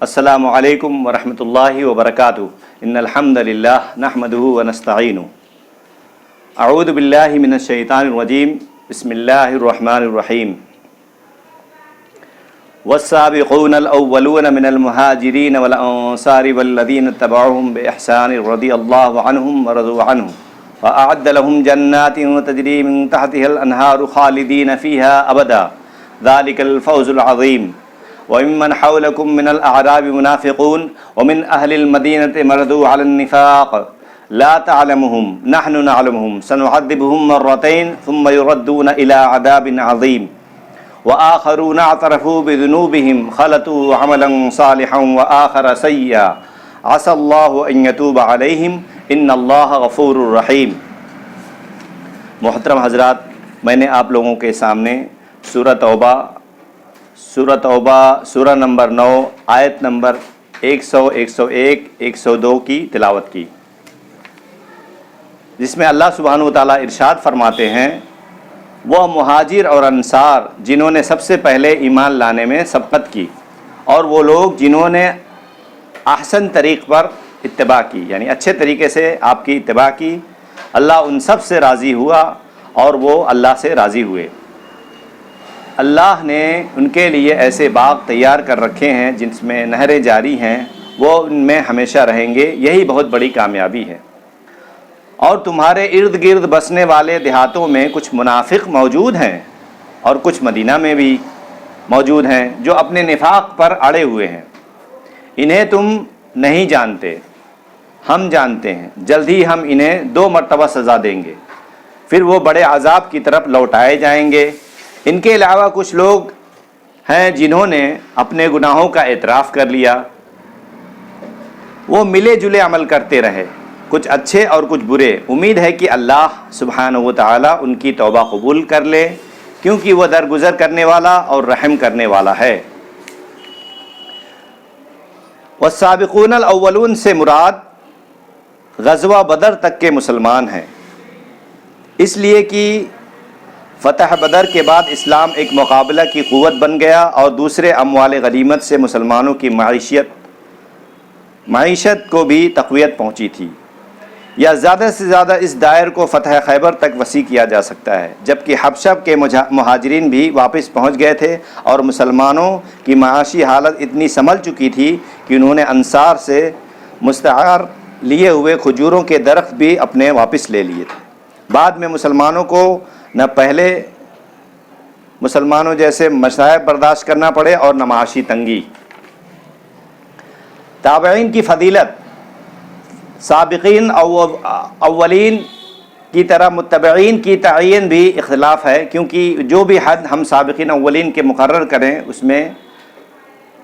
السلام علیکم ورحمۃ اللہ وبرکاتہ ان الحمد للہ نحمدہ ونستعینہ اعوذ باللہ من الشیطان الرجیم بسم اللہ الرحمن الرحیم والسابقون الاولون من المہاجرین والانصار والذین اتبعوهم بإحسان رضی اللہ عنہم ورضوا عنہ وأعد لهم جنات تجری من تحتها الانہار خالدین فیہا ابدا ذلک الفوز العظیم وممن حولكم من الأعراب منافقون ومن أهل المدينة مردوا على النفاق لا تعلمهم نحن نعلمهم سنعذبهم مرتين ثم يردون إلى عذاب عظيم وآخرون اعترفوا بذنوبهم خلطوا عملا صالحا وآخر سيئا عسى الله أن يتوب عليهم إن الله غفور رحيم۔ محترم حضرات، میں نے آپ لوگوں کے سامنے سورہ توبہ سورہ نمبر 9 آیت نمبر 100 101 102 کی تلاوت کی، جس میں اللہ سبحانہ وتعالیٰ ارشاد فرماتے ہیں وہ مہاجر اور انصار جنہوں نے سب سے پہلے ایمان لانے میں سبقت کی، اور وہ لوگ جنہوں نے احسن طریق پر اتباع کی، یعنی اچھے طریقے سے آپ کی اتباع کی، اللہ ان سب سے راضی ہوا اور وہ اللہ سے راضی ہوئے۔ اللہ نے ان کے لیے ایسے باغ تیار کر رکھے ہیں جن میں نہریں جاری ہیں، وہ ان میں ہمیشہ رہیں گے، یہی بہت بڑی کامیابی ہے۔ اور تمہارے ارد گرد بسنے والے دیہاتوں میں کچھ منافق موجود ہیں اور کچھ مدینہ میں بھی موجود ہیں جو اپنے نفاق پر اڑے ہوئے ہیں، انہیں تم نہیں جانتے، ہم جانتے ہیں، جلد ہی ہم انہیں 2 مرتبہ سزا دیں گے، پھر وہ بڑے عذاب کی طرف لوٹائے جائیں گے۔ ان کے علاوہ کچھ لوگ ہیں جنہوں نے اپنے گناہوں کا اعتراف کر لیا، وہ ملے جلے عمل کرتے رہے، کچھ اچھے اور کچھ برے۔ امید ہے کہ اللہ سبحانہ و تعالی ان کی توبہ قبول کر لے، کیونکہ وہ درگزر کرنے والا اور رحم کرنے والا ہے۔ والسابقون الاولون سے مراد غزوہ بدر تک کے مسلمان ہیں، اس لیے کہ فتح بدر کے بعد اسلام ایک مقابلہ کی قوت بن گیا اور دوسرے اموال غنیمت سے مسلمانوں کی معیشت کو بھی تقویت پہنچی تھی۔ یا زیادہ سے زیادہ اس دائر کو فتح خیبر تک وسیع کیا جا سکتا ہے، جبکہ حبشہ کے مہاجرین بھی واپس پہنچ گئے تھے اور مسلمانوں کی معاشی حالت اتنی سنبھل چکی تھی کہ انہوں نے انصار سے مستعار لیے ہوئے کھجوروں کے درخت بھی اپنے واپس لے لیے تھے۔ بعد میں مسلمانوں کو نہ پہلے مسلمانوں جیسے مصائب برداشت کرنا پڑے اور نہ معاشی تنگی۔ تابعین کی فضیلت، سابقین اولین کی طرح متبعین کی تعین بھی اختلاف ہے، کیونکہ جو بھی حد ہم سابقین اولین کے مقرر کریں اس میں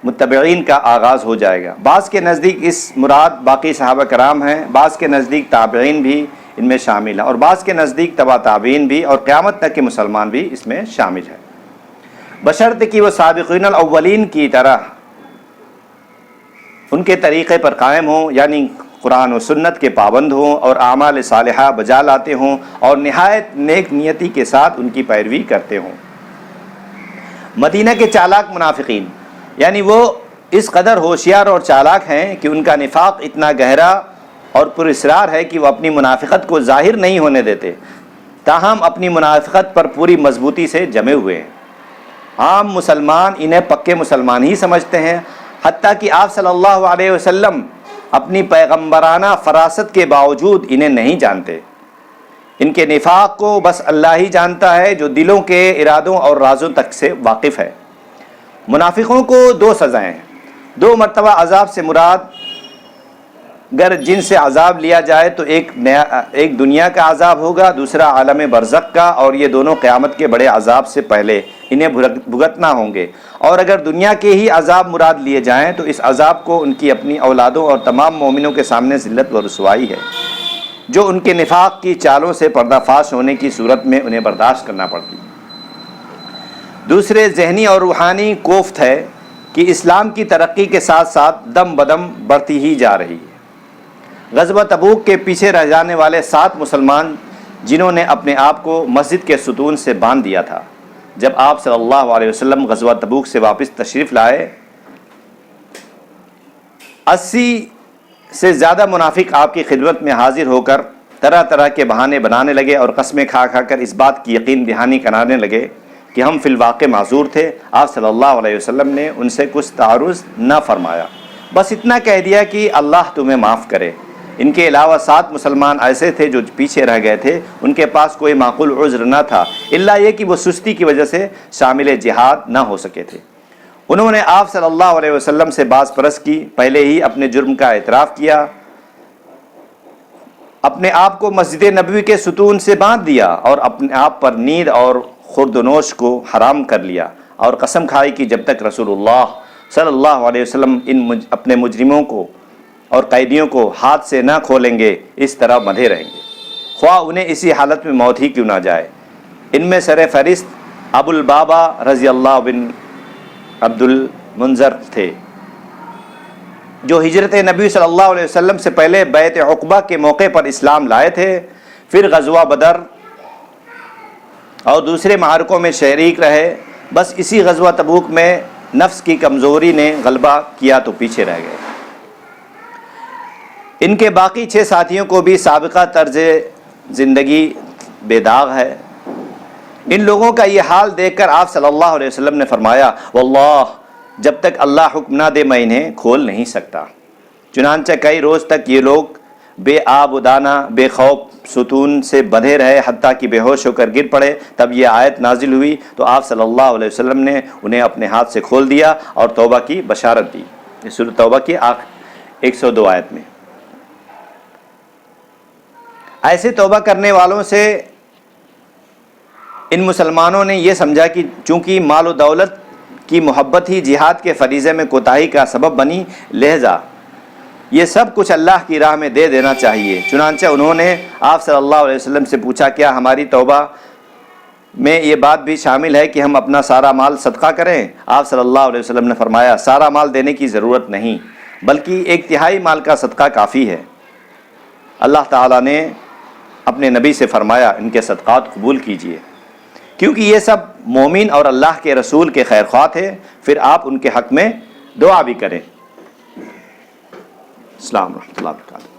متبعین کا آغاز ہو جائے گا۔ بعض کے نزدیک اس مراد باقی صحابہ کرام ہیں، بعض کے نزدیک تابعین بھی ان میں شامل ہیں، اور بعض کے نزدیک تبع تابعین بھی، اور قیامت تک کے مسلمان بھی اس میں شامل ہیں، بشرط کہ وہ سابقین الاولین کی طرح ان کے طریقے پر قائم ہوں، یعنی قرآن و سنت کے پابند ہوں اور اعمال صالحہ بجا لاتے ہوں اور نہایت نیک نیتی کے ساتھ ان کی پیروی کرتے ہوں۔ مدینہ کے چالاک منافقین، یعنی وہ اس قدر ہوشیار اور چالاک ہیں کہ ان کا نفاق اتنا گہرا اور پر اصرار ہے کہ وہ اپنی منافقت کو ظاہر نہیں ہونے دیتے، تاہم اپنی منافقت پر پوری مضبوطی سے جمے ہوئے ہیں۔ عام مسلمان انہیں پکے مسلمان ہی سمجھتے ہیں، حتیٰ کہ آپ صلی اللہ علیہ وسلم اپنی پیغمبرانہ فراست کے باوجود انہیں نہیں جانتے۔ ان کے نفاق کو بس اللہ ہی جانتا ہے، جو دلوں کے ارادوں اور رازوں تک سے واقف ہے۔ منافقوں کو 2 سزائیں ہیں۔ 2 مرتبہ عذاب سے مراد گر جن سے عذاب لیا جائے تو ایک دنیا کا عذاب ہوگا، دوسرا عالم برزخ کا، اور یہ دونوں قیامت کے بڑے عذاب سے پہلے انہیں بھگتنا ہوں گے۔ اور اگر دنیا کے ہی عذاب مراد لیے جائیں تو اس عذاب کو ان کی اپنی اولادوں اور تمام مومنوں کے سامنے ذلت و رسوائی ہے، جو ان کے نفاق کی چالوں سے پردہ فاش ہونے کی صورت میں انہیں برداشت کرنا پڑتی۔ دوسرے ذہنی اور روحانی کوفت ہے کہ اسلام کی ترقی کے ساتھ ساتھ دم بدم بڑھتی ہی جا رہی ہے۔ غزوہ تبوک کے پیچھے رہ جانے والے 7 مسلمان جنہوں نے اپنے آپ کو مسجد کے ستون سے باندھ دیا تھا، جب آپ صلی اللہ علیہ وسلم غزوہ تبوک سے واپس تشریف لائے 80 سے زیادہ منافق آپ کی خدمت میں حاضر ہو کر طرح طرح کے بہانے بنانے لگے اور قسمیں کھا کھا کر اس بات کی یقین دہانی کرانے لگے کہ ہم فی الواقع معذور تھے۔ آپ صلی اللہ علیہ وسلم نے ان سے کچھ تعارض نہ فرمایا، بس اتنا کہہ دیا کہ اللہ تمہیں معاف کرے۔ ان کے علاوہ 7 مسلمان ایسے تھے جو پیچھے رہ گئے تھے، ان کے پاس کوئی معقول عذر نہ تھا الا یہ کہ وہ سستی کی وجہ سے شامل جہاد نہ ہو سکے تھے۔ انہوں نے آپ صلی اللہ علیہ وسلم سے باز پرست کی، پہلے ہی اپنے جرم کا اعتراف کیا، اپنے آپ کو مسجد نبوی کے ستون سے باندھ دیا اور اپنے آپ پر نیند اور خورد و نوش کو حرام کر لیا، اور قسم کھائی کہ جب تک رسول اللہ صلی اللہ علیہ وسلم اپنے مجرموں کو اور قیدیوں کو ہاتھ سے نہ کھولیں گے اس طرح بندھے رہیں گے، خواہ انہیں اسی حالت میں موت ہی کیوں نہ جائے۔ ان میں سر فہرست ابو البابا رضی اللہ بن عبد المنذر تھے، جو ہجرت نبی صلی اللہ علیہ وسلم سے پہلے بیعت عقبہ کے موقع پر اسلام لائے تھے، پھر غزوہ بدر اور دوسرے معرکوں میں شریک رہے، بس اسی غزوہ تبوک میں نفس کی کمزوری نے غلبہ کیا تو پیچھے رہ گئے۔ ان کے باقی 6 ساتھیوں کو بھی سابقہ طرز زندگی بے داغ ہے۔ ان لوگوں کا یہ حال دیکھ کر آپ صلی اللہ علیہ وسلم نے فرمایا، واللہ جب تک اللہ حکم نہ دے میں انہیں کھول نہیں سکتا۔ چنانچہ کئی روز تک یہ لوگ بے آب و دانہ بے خوف ستون سے بندھے رہے، حتیٰ کہ بے ہوش ہو کر گر پڑے۔ تب یہ آیت نازل ہوئی تو آپ صلی اللہ علیہ وسلم نے انہیں اپنے ہاتھ سے کھول دیا اور توبہ کی بشارت دی۔ یہ سورۃ توبہ کی 102 آیت میں۔ ایسے توبہ کرنے والوں سے ان مسلمانوں نے یہ سمجھا کہ چونکہ مال و دولت کی محبت ہی جہاد کے فریضے میں کوتاہی کا سبب بنی، لہذا یہ سب کچھ اللہ کی راہ میں دے دینا چاہیے۔ چنانچہ انہوں نے آپ صلی اللہ علیہ وسلم سے پوچھا، کیا ہماری توبہ میں یہ بات بھی شامل ہے کہ ہم اپنا سارا مال صدقہ کریں؟ آپ صلی اللہ علیہ وسلم نے فرمایا، سارا مال دینے کی ضرورت نہیں، بلکہ 1/3 مال کا صدقہ کافی ہے۔ اللہ تعالیٰ نے اپنے نبی سے فرمایا، ان کے صدقات قبول کیجیے، کیونکہ یہ سب مومن اور اللہ کے رسول کے خیر خواہ تھے۔ پھر آپ ان کے حق میں دعا بھی کریں۔ السلام ورحمۃ اللہ وبرکاتہ۔